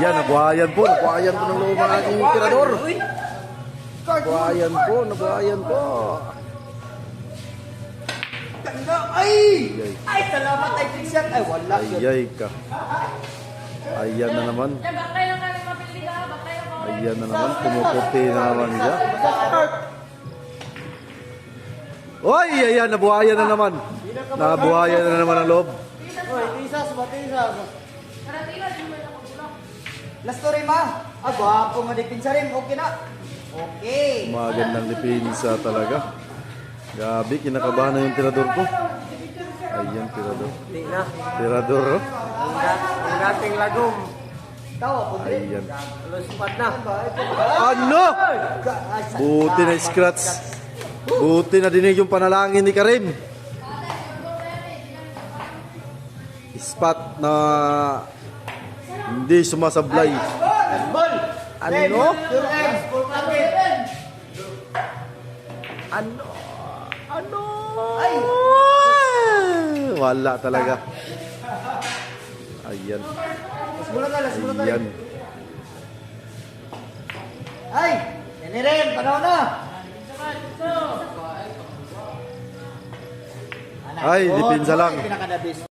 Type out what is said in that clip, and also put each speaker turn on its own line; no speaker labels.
Ayan, nabuhayan po ng loob ng aking tirador. Nabuhayan po.
Ganda! Ay! Ay, salamat ay Christian. Ay, wala.
Ayay ka. Ayan na naman. Ayan na naman, pumuputi na naman siya. Oy, ayan, nabuhayan na naman. Nabuhayan na naman ang loob.
Oy, tisas. Last story ma. Ah, gwapo nga di pinsa rin. Okay na. Okay.
Magandang dipinsa talaga. Gabi, kinakabahan na yung tirador ko. Ayan, tirador.
Hindi na.
Tirador, oh.
Ang dating lagom. Tawa po din.
Ayan.
Lusupat na.
Ano? Buti na scratch. Buti na dinig yung panalangin ni Karim. Spot na hindi sumasablay.
Ball!
Ano?
Your eggs, full packet.
Ano?
Ay!
Wala talaga. Ayan.
Las mula ka rin.
Ayan.
Ay! Yan rin, panahon na.
Ay, dipinsa lang.
Pinakadabis.